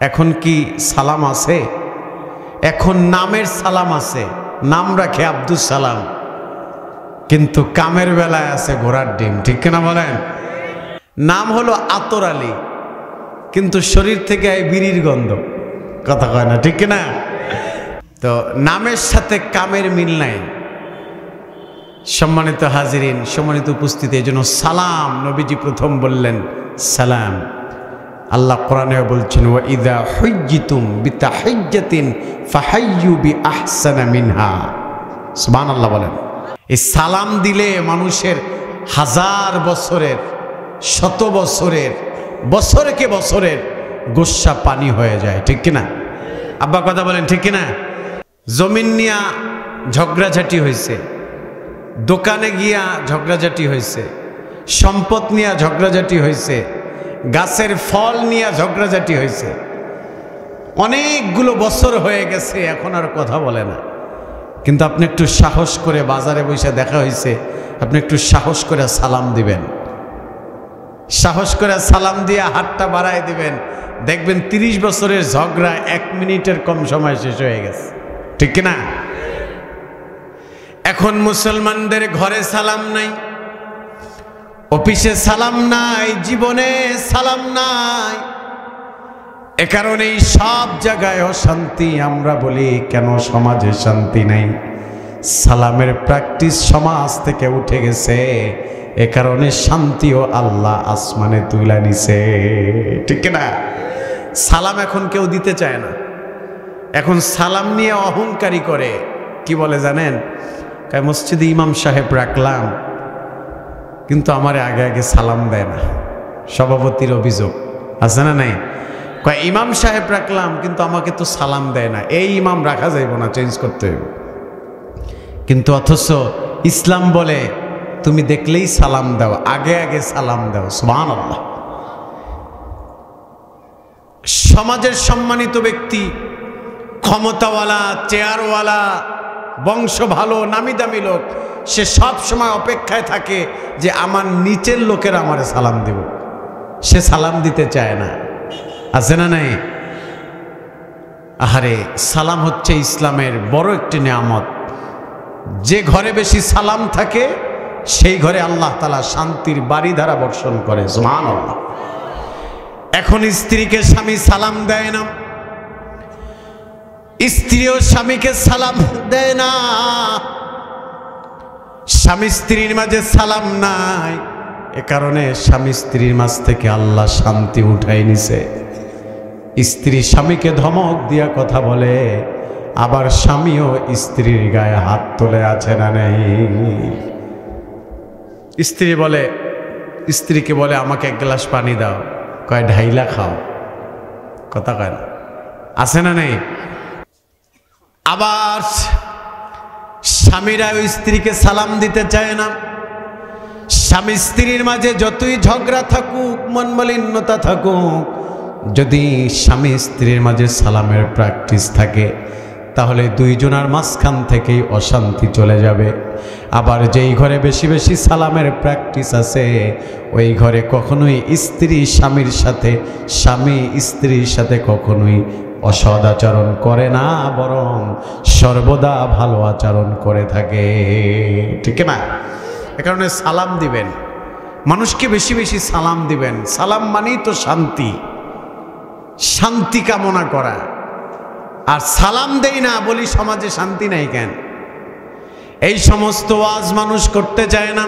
এখন কি সালাম আছে? এখন নামের সালাম আছে, নাম রাখে আব্দুল সালাম, কিন্তু কামের বেলায় আছে ঘোড়ার ডিম। ঠিক কিনা বলেন? নাম হলো আতর আলী, কিন্তু শরীর থেকে বিড়ির গন্ধ। কথা কয় না? ঠিক কিনা? তো নামের সাথে কামের মিল নাই। সম্মানিত হাজিরিন, সম্মানিত উপস্থিতি, এই জন্য সালাম নবীজি প্রথম বললেন সালাম। আল্লাহ কোরআনে বলছেন, ওয়া ইযা হুজ্জিতুম বিতাহিজ্জাতিন ফাহাইয়ু বিআহসানা মিনহা। সুবহানাল্লাহ বলেন। এই সালাম দিলে মানুষের হাজার বছরের, শত বছরের, বছরকে বছরের গোস্সা পানি হয়ে যায়। ঠিক কিনা? আব্বা কথা বলেন, ঠিক কিনা? জমিন নিয়া ঝগড়াঝাটি হয়েছে, দোকানে গিয়া ঝগড়াঝাটি হয়েছে, সম্পদ নিয়ে ঝগড়াঝাটি হয়েছে, গাছের ফল নিয়ে ঝগড়াঝাটি হয়েছে, অনেকগুলো বছর হয়ে গেছে, এখন আর কথা বলে না। কিন্তু আপনি একটু সাহস করে, বাজারে বসে দেখা হয়েছে, আপনি একটু সাহস করে সালাম দিবেন, সাহস করে সালাম দিয়ে হাতটা বাড়ায় দিবেন, দেখবেন 30 বছরের ঝগড়া 1 মিনিটের কম সময় শেষ হয়ে গেছে। ঠিক কিনা? এখন মুসলমানদের ঘরে সালাম নাই, অফিসে সালাম নাই, জীবনে সালাম নাই। এ কারণেই সব জায়গায় অশান্তি। আমরা বলি কেন সমাজে শান্তি নাই? সালামের প্র্যাকটিস সমাজ থেকে উঠে গেছে, এ কারণে শান্তিও আল্লাহ আসমানে তুলে নিছে। ঠিক না? সালাম এখন কেউ দিতে চায় না। এখন সালাম নিয়ে অহংকারী করে। কি বলে জানেন? মসজিদে ইমাম সাহেব রাখলাম, কিন্তু আমার আগে আগে সালাম দেয় না। সভাপতির অভিযোগ আছে না নাই? কয় ইমাম সাহেব রাখলাম, কিন্তু আমাকে তো সালাম দেয় না। এই ইমাম রাখা যাইব না, চেঞ্জ করতে হবে। কিন্তু অথচ ইসলাম বলে তুমি দেখলেই সালাম দাও, আগে আগে সালাম দাও। সুবহানাল্লাহ। সমাজের সম্মানিত ব্যক্তি, ক্ষমতাওয়ালা, চেয়ারওয়ালা, বংশ ভালো, নামি দামি লোক, সে সব সময় অপেক্ষায় থাকে যে আমার নিচের লোকেরা আমারে সালাম দিব। সে সালাম দিতে চায় না। আছে না নাই? আহারে, সালাম হচ্ছে ইসলামের বড় একটি নিয়ামত। যে ঘরে বেশি সালাম থাকে সেই ঘরে আল্লাহ তাআলা শান্তির বাড়িধারা বর্ষণ করে। সুবহানাল্লাহ। এখন স্ত্রীকে স্বামী সালাম দেয় না, স্ত্রীও স্বামীকে সালাম দেয় না, স্বামী স্ত্রীর মাঝে সালাম নাই। এ কারণে স্বামী স্ত্রীর মাঝ থেকে আল্লাহ শান্তি উঠাই নিছে। স্ত্রী স্বামীকে ধমক দিয়া কথা বলে, আবার স্বামীও স্ত্রীর গায়ে হাত তুলে, আছে না নেই? স্ত্রী বলে, স্ত্রীকে বলে আমাকে 1 গ্লাস পানি দাও, কয় ঢাইলা খাও। কথা কয় না? আছে না নেই? আবার স্বামীরা ওই স্ত্রীকে সালাম দিতে চায় না। স্বামী স্ত্রীর মাঝে যতই ঝগড়া থাকুক, মনমালিন্যতা থাকুক, যদি স্বামী স্ত্রীর মাঝে সালামের প্র্যাকটিস থাকে, তাহলে দুইজনের মাঝখান থেকেই অশান্তি চলে যাবে। আবার যেই ঘরে বেশি বেশি সালামের প্র্যাকটিস আছে, ওই ঘরে কখনোই স্ত্রী স্বামীর সাথে, স্বামী স্ত্রীর সাথে কখনোই অসৎ আচরণ করে না, বরং সর্বদা ভালো আচরণ করে থাকে। ঠিক না? এ কারণে সালাম দিবেন, মানুষকে বেশি বেশি সালাম দিবেন। সালাম মানেই তো শান্তি, শান্তি কামনা করা। আর সালাম দেই না বলি সমাজে শান্তি নাই কেন? এই সমস্ত ওয়াজ মানুষ করতে চায় না।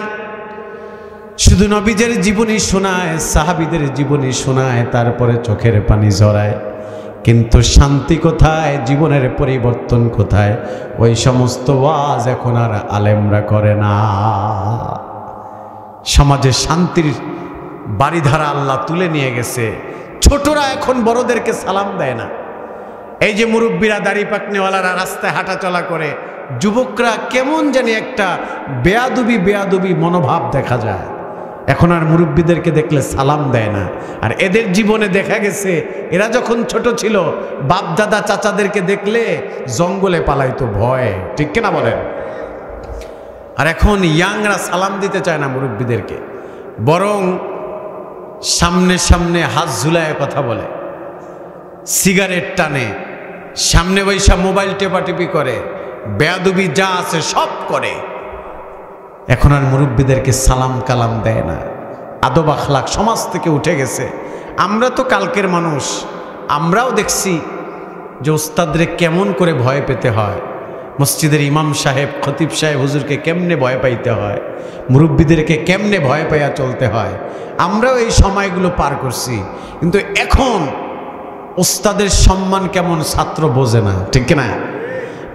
শুধু নবীদের জীবনী শোনায়, সাহাবীদের জীবনী শোনায়, তারপরে চোখের পানি ঝরায়। কিন্তু শান্তি কোথায়? জীবনের পরিবর্তন কোথায়? ওই সমস্ত ওয়াজ এখন আর আলেমরা করে না। সমাজে শান্তির বাড়িধারা আল্লাহ তুলে নিয়ে গেছে। ছোটরা এখন বড়দেরকে সালাম দেয় না। এই যে মুরব্বীরা, দাড়ি পাকনেওয়ালারা রাস্তায় হাঁটা চলা করে, যুবকরা কেমন জানি একটা বেয়াদবি বেয়াদবি মনোভাব দেখা যায়। এখন আর মুরব্বীদেরকে দেখলে সালাম দেয় না। আর এদের জীবনে দেখা গেছে, এরা যখন ছোট ছিল, বাপ দাদা চাচাদেরকে দেখলে জঙ্গলে পালাইতো ভয়ে। ঠিক কিনা বলেন? আর এখন ইয়াংরা সালাম দিতে চায় না মুরব্বীদেরকে, বরং সামনে সামনে হাত ঝুলায় কথা বলে। সিগারেট টানে, সামনে বৈশা মোবাইল টেপাটেপি করে, বেয়াদবি যা আছে সব করে। এখন আর মুরব্বীদেরকে সালাম কালাম দেয় না, আদব আখলাক সমাজ থেকে উঠে গেছে। আমরা তো কালকের মানুষ, আমরাও দেখছি যে ওস্তাদরে কেমন করে ভয় পেতে হয়, মসজিদের ইমাম সাহেব খতিব সাহেব হুজুরকে কেমনে ভয় পাইতে হয়, মুরব্বীদেরকে কেমনে ভয় পাইয়া চলতে হয়। আমরাও এই সময়গুলো পার করছি, কিন্তু এখন ওস্তাদের সম্মান কেমন ছাত্র বোঝে না, ঠিক না?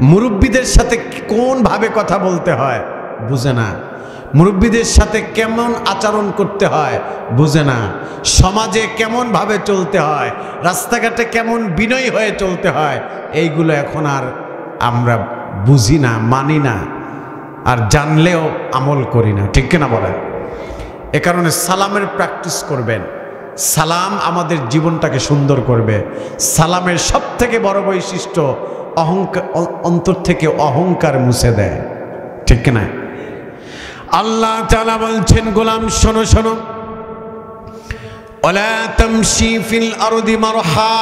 মুরব্বীদের সাথে কোনভাবে কথা বলতে হয় বুঝে না, মুরব্বীদের সাথে কেমন আচরণ করতে হয় বুঝে না, সমাজে কেমন ভাবে চলতে হয়, রাস্তাঘাটে কেমন বিনয়ী হয়ে চলতে হয়, এইগুলো এখন আর আমরা বুঝি না, মানি না, আর জানলেও আমল করি না, ঠিক না বলেন? এ কারণে সালামের প্র্যাকটিস করবেন। সালাম আমাদের জীবনটাকে সুন্দর করবে। সালামের সব থেকে বড় বৈশিষ্ট্য অহংকার, অন্তর থেকে অহংকার মুছে দেয়, ঠিক না? আল্লাহ তাআলা বলছেন, গোলাম শোনো শোনো, ওয়ালা তামশি ফিল আরদি মারহা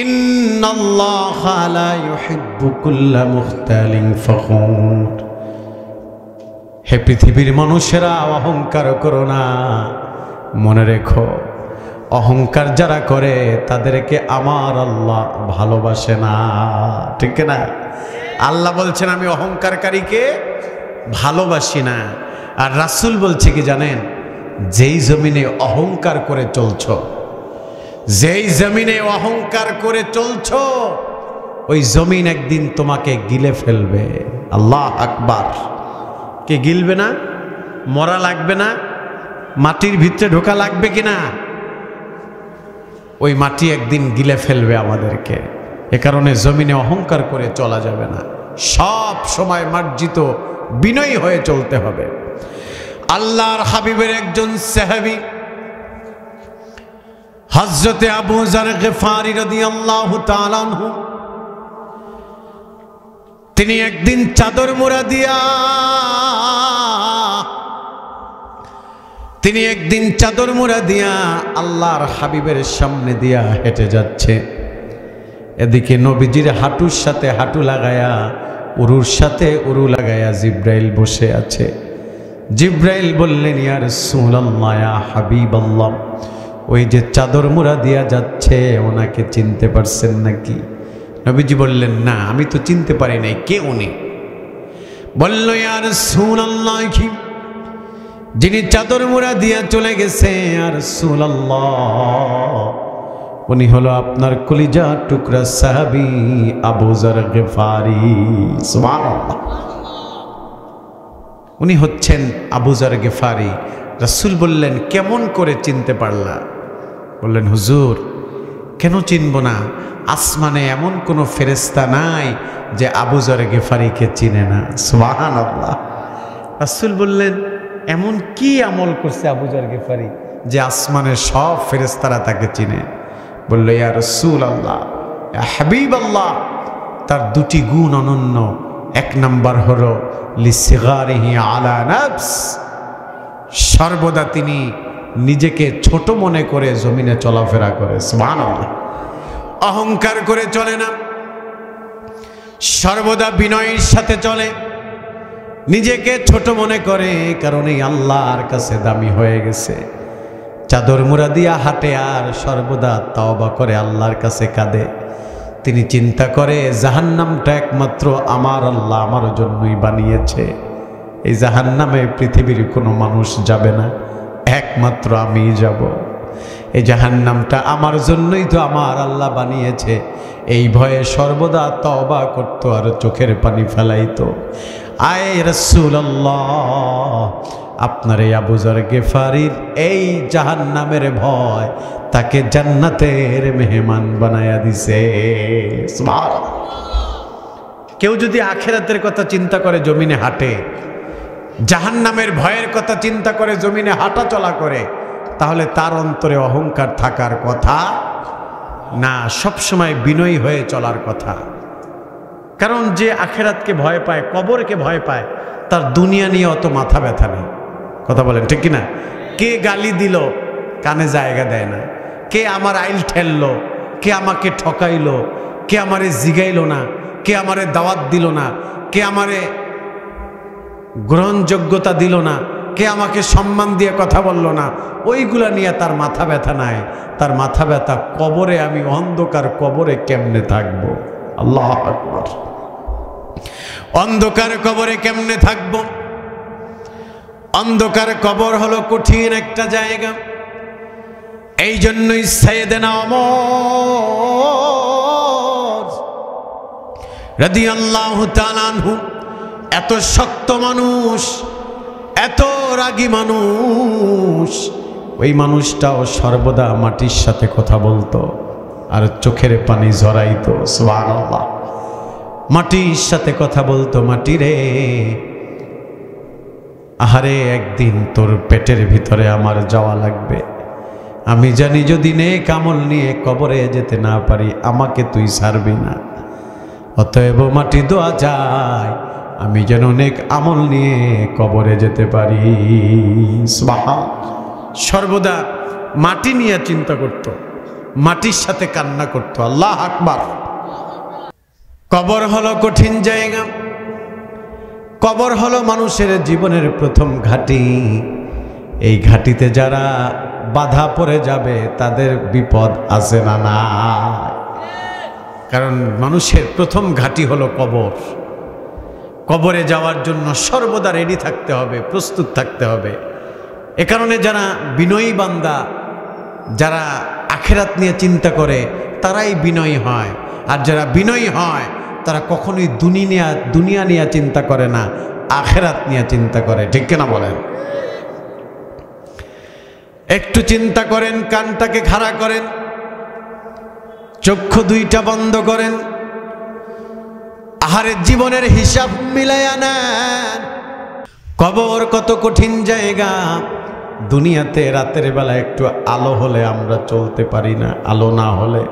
ইন্নাল্লাহা লা ইউহিব্বু কুল্লা মুখতালিন ফখুর। হে পৃথিবীর মানুষেরা, অহংকার করো না। মনে রেখো, অহংকার যারা করে তাদেরকে আমার আল্লাহ ভালোবাসে না, ঠিক না? আল্লাহ বলছেন আমি অহংকারকারীকে ভালোবাসি না। আর রাসূল বলছে কি জানেন? যেই জমিনে অহংকার করে চলছো, যেই জমিনে অহংকার করে চলছো, ওই জমিন একদিন তোমাকে গিলে ফেলবে। আল্লাহ আকবার। কে গিলবে না? মরা লাগবে না? মাটির ভিতরে ঢোকা লাগবে কিনা? ওই মাটি একদিন গিলে ফেলবে আমাদেরকে। এ কারণে জমিনে অহংকার করে চলা যাবে না, সব সময় মার্জিত বিনয়ী হয়ে চলতে হবে। আল্লাহর হাবিবের একজন সাহাবী হযরতে আবু যার গিফারি রাদিয়াল্লাহু তাআলা আনহু, তিনি একদিন চাদর মোড়া দিয়া আল্লাহর হাবিবের সামনে দিয়া হেঁটে যাচ্ছে। এদিকে নবীজির হাঁটুর সাথে হাঁটু লাগায়া, উরুর সাথে উরু লাগায়া জিব্রাইল বসে আছে। জিব্রাইল বললেন, ইয়া রাসূলুল্লাহ, ইয়া হাবিবাল্লাহ, ওই যে চাদর মোড়া দিয়া যাচ্ছে ওনাকে চিনতে পারছেন নাকি? নবীজি বললেন, না, আমি তো চিনতে পারি নাই, কে উনি? বলল, ইয়া রাসূলুল্লাহ, যিনি চাদর মোড়া দিয়া চলে গেছে, ইয়া রাসূলুল্লাহ, উনি হলো আপনার কলিজা টুকরা সাহাবী আবু যার গিফারি। সুবহানাল্লাহ। উনি হচ্ছেন আবু যার গিফারি। রাসূল বললেন, কেমন করে চিনতে পারলা? বললেন, হুজুর, কেন চিনব না? আসমানে এমন কোনো ফেরেশতা নাই যে আবু যার গিফারিকে চিনে না। সুবহানাল্লাহ। রাসূল বললেন, এমন কি আমল করছে আবু যার গিফারি যে আসমানের সব ফেরেশতারা তাকে চিনে? বলল, ইয়া রাসূলুল্লাহ, ইয়া হাবিবাল্লাহ, তার দুটি গুণ অনন্য। এক নাম্বার হলো লিসিগারিহি আলা নাফস, সর্বদা তিনি নিজেকে ছোট মনে করে জমিনে চলাফেরা করে। সুবহানাল্লাহ। অহংকার করে চলে না, সর্বদা বিনয়ের সাথে চলে, নিজেকে ছোট মনে করে, কারণেই আল্লাহর কাছে দামি হয়ে গেছে। চাদর মুড়া দিয়া হাঁটে আর সর্বদা তওবা করে আল্লাহর কাছে কাঁদে। তিনি চিন্তা করে, জাহান্নামটা একমাত্র আমার আল্লাহ আমার জন্যই বানিয়েছে। এই জাহান্নামে পৃথিবীর কোনো মানুষ যাবে না, একমাত্র আমিই যাব। এই জাহান্নামটা আমার জন্যই তো আমার আল্লাহ বানিয়েছে। এই ভয়ে সর্বদা তওবা করত আর চোখের পানি ফেলাইতো। আয় রাসূলুল্লাহ, আপনার এই আবু যার গিফারির এই জাহান্নামের ভয় তাকে জান্নাতের মেহমান বানায়া দিছে। সুবহানাল্লাহ। কেউ যদি আখিরাতের কথা চিন্তা করে জমিনে হাঁটে, জাহান্নামের ভয়ের কথা চিন্তা করে জমিনে হাঁটা চলা করে, তাহলে তার অন্তরে অহংকার থাকার কথা না, সবসময় বিনয়ী হয়ে চলার কথা। কারণ যে আখিরাতকে ভয় পায়, কবরকে ভয় পায়, তার দুনিয়া নিয়ে অত মাথা ব্যথা নেই। কথা বলেন ঠিক কিনা? কে গালি দিল কানে জায়গা দেয় না, কে আমার আইল ঠেললো, কে আমাকে ঠকাইলো, কে আমারে জিগাইলো না, কে আমারে দাওয়াত দিল না, কে আমারে গ্রহণযোগ্যতা দিল না, কে আমাকে সম্মান দিয়ে কথা বলল না, ওইগুলা নিয়ে তার মাথা ব্যথা নাই। তার মাথা ব্যথা কবরে, আমি অন্ধকার কবরে কেমনে থাকব। আল্লাহু আকবার। অন্ধকার কবরে কেমনে থাকব? অন্ধকার কবর হলো কঠিন একটা জায়গা। এই জন্যই সাইয়েদনা ওমর রাদিয়াল্লাহু তাআলা আনহু এত শক্ত মানুষ, এত রাগী মানুষ, ওই মানুষটাও সর্বদা মাটির সাথে কথা বলতো আর চোখের পানি ঝরাইতো। সুবহানাল্লাহ। মাটির সাথে কথা বলতো, মাটি রে, আহারে একদিন তোর পেটের ভিতরে আমার যাওয়া লাগবে। আমি জানি যদি নেক আমল নিয়ে কবরে যেতে না পারি আমাকে তুই ছাড়বি না। অতএব মাটি দোয়া যায় আমি যেন নেক আমল নিয়ে কবরে যেতে পারি। সুবহান। সর্বদা মাটি নিয়ে চিন্তা করত, মাটির সাথে কান্না করত। আল্লাহ আকবার। কবর হলো কঠিন জায়গা। কবর হলো মানুষের জীবনের প্রথম ঘাঁটি। এই ঘাঁটিতে যারা বাধা পড়ে যাবে তাদের বিপদ আছে না না। কারণ মানুষের প্রথম ঘাঁটি হলো কবর। কবরে যাওয়ার জন্য সর্বদা রেডি থাকতে হবে, প্রস্তুত থাকতে হবে। এ কারণে যারা বিনয়ী বান্দা, যারা আখিরাত নিয়ে চিন্তা করে তারাই বিনয়ী হয়। আর যারা বিনয়ী হয় তারা কখনোই দুনিয়া নিয়ে চিন্তা করে না, আখিরাত নিয়ে চিন্তা করে। ঠিক কিনা বলেন? একটু চিন্তা করেন, কানটাকে খাড়া করেন, চক্ষু দুইটা বন্ধ করেন, আহারে জীবনের হিসাব মিলাইয়া নেন। কবর কত কঠিন জায়গা। দুনিয়াতে রাতের বেলা একটু আলো হলে আমরা চলতে পারি না, আলো না হলে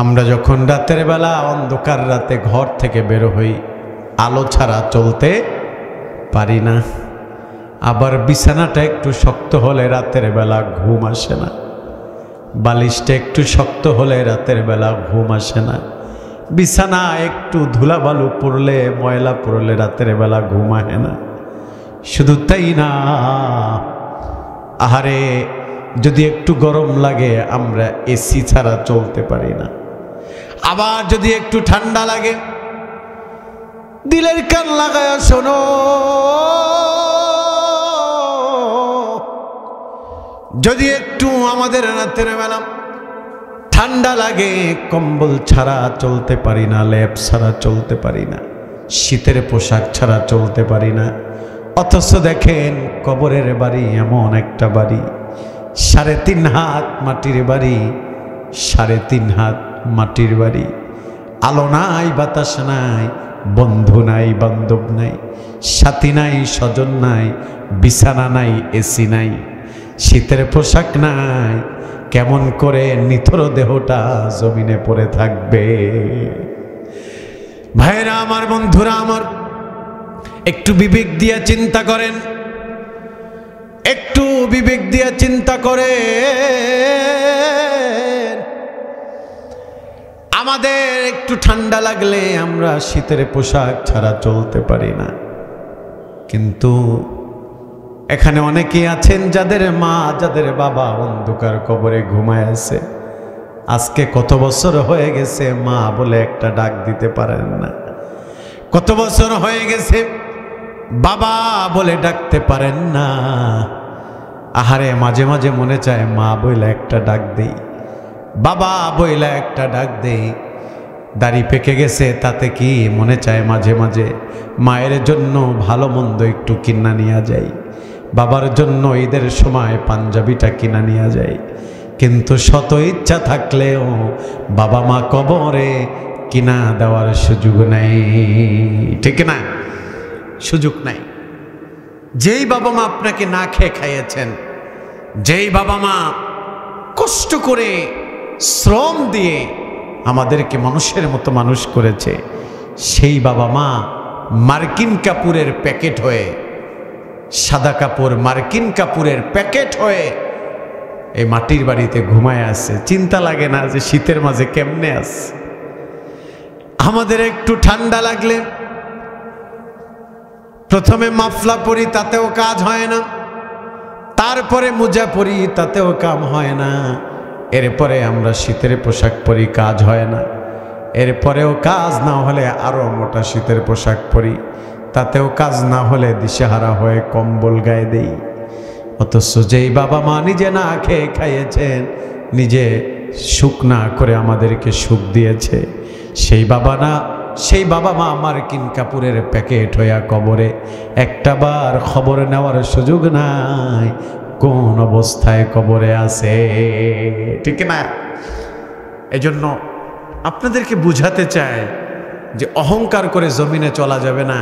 আমরা যখন রাতের বেলা অন্ধকার রাতে ঘর থেকে বের হই আলো ছাড়া চলতে পারি না। আবার বিছানাটা একটু শক্ত হলে রাতের বেলা ঘুম আসে না, বালিশটা একটু শক্ত হলে রাতের বেলা ঘুম আসে না, বিছানা একটু ধুলাবালু পড়লে, ময়লা পড়লে রাতের বেলা ঘুম আসে না। শুধু তাই না, আহারে যদি একটু গরম লাগে আমরা এসি ছাড়া চলতে পারি না। আবার যদি একটু ঠান্ডা লাগে দিলের কান লাগায় শোনো, যদি একটু আমাদের রাতের বেলা ঠান্ডা লাগে কম্বল ছাড়া চলতে পারি না, লেপ ছাড়া চলতে পারি না, শীতের পোশাক ছাড়া চলতে পারি না। অথচ দেখেন কবরের বাড়ি এমন একটা বাড়ি, 3.5 হাত মাটির বাড়ি, 3.5 হাত মাটির বাড়ি। আলো নাই, বাতাস নাই, বন্ধু নাই, বান্ধব নাই, সাথী নাই, স্বজন নাই, বিছানা নাই, এসি নাই, শীতের পোশাক নাই। কেমন করে নিথর দেহটা জমিনে পড়ে থাকবে? ভাইরা আমার, বন্ধুরা আমার, একটু বিবেক দিয়ে চিন্তা করেন, একটু বিবেক দিয়ে চিন্তা করে। আমাদের একটু ঠান্ডা লাগলে আমরা শীতের পোশাক ছাড়া চলতে পারি না। কিন্তু এখানে অনেকেই আছেন যাদের মা, যাদের বাবা অন্ধকার কবরে ঘুমায় আছে। আজকে কত বছর হয়ে গেছে মা বলে একটা ডাক দিতে পারেন না, কত বছর হয়ে গেছে বাবা বলে ডাকতে পারেন না। আহারে মাঝে মাঝে মনে চায় মা বইলা একটা ডাক দেই, বাবা বইলা একটা ডাক দেই। দাড়ি পেকে গেছে তাতে কি মনে চায় মাঝে মাঝে মায়ের জন্য ভালো মন্দ একটু কিনা নিয়ে যাই, বাবার জন্য ঈদের সময় পাঞ্জাবিটা কিনা নিয়ে যাই। কিন্তু শত ইচ্ছা থাকলেও বাবা মা কবরে কিনা দেওয়ার সুযোগ নাই। ঠিক না? সুযোগ নাই। যেই বাবা মা আপনাকে না খেয়ে খাইয়েছেন, যেই বাবা মা কষ্ট করে শ্রম দিয়ে আমাদেরকে মানুষের মতো মানুষ করেছে, সেই বাবা মা মার্কিন কাপড়ের প্যাকেট হয়ে, সাদা কাপড় মার্কিন কাপড়ের প্যাকেট হয়ে এই মাটির বাড়িতে ঘুমায় আছে, চিন্তা লাগে না যে শীতের মাঝে কেমনে আছে। আমাদের একটু ঠান্ডা লাগলে প্রথমে মাফলা পরি, তাতেও কাজ হয় না, তারপরে মোজা পরি, তাতেও কাম হয় না, এরপরে আমরা শীতের পোশাক পরি, কাজ হয় না, এরপরেও কাজ না হলে আরো মোটা শীতের পোশাক পরি, তাতেও কাজ না হলে দিশেহারা হয়ে কম্বল গায়ে দেই। অথচ যেই বাবা মা নিজে না খেয়ে খাইয়েছেন, নিজে সুখ না করে আমাদেরকে সুখ দিয়েছে, সেই বাবা মা মার্কিন কাপুরের প্যাকেট হইয়া কবরে, একটা বার খবর নেওয়ার সুযোগ নাই কোন অবস্থায় কবরে আছে, ঠিক না? এজন্য আপনাদেরকে বুঝাতে চাই যে অহংকার করে জমিনে চলা যাবে না,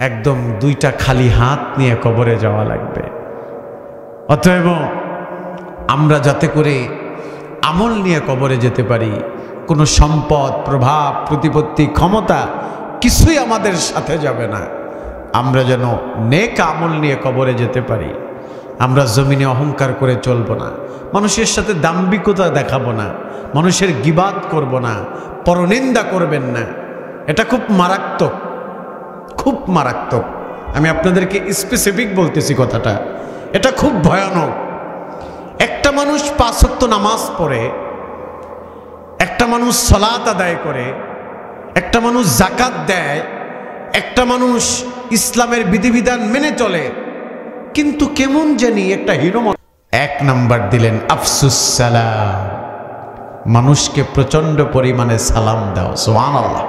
একদম দুইটা খালি হাত নিয়ে কবরে যাওয়া লাগবে। অতএব আমরা যাতে করে আমল নিয়ে কবরে যেতে পারি, কোনো সম্পদ, প্রভাব, প্রতিপত্তি, ক্ষমতা কিছুই আমাদের সাথে যাবে না। আমরা যেন নেক আমল নিয়ে কবরে যেতে পারি। আমরা জমিনে অহংকার করে চলব না, মানুষের সাথে দাম্ভিকতা দেখাবো না, মানুষের গিবাত করব না, পরনিন্দা করবেন না। এটা খুব মারাত্মক, খুব মারাত্মক। আমি আপনাদেরকে স্পেসিফিক বলতেছি কথাটা, এটা খুব ভয়ানক। একটা মানুষ 5 ওয়াক্ত নামাজ পড়ে, একটা মানুষ সালাত আদায় করে, একটা মানুষ যাকাত দেয়, একটা মানুষ ইসলামের বিধিবিধান মেনে চলে, কিন্তু কেমন জানি একটা হিরো 1 নাম্বার দিলেন আফসুস সালাম, মানুষকে প্রচন্ড পরিমাণে সালাম দাও। সুবহানাল্লাহ।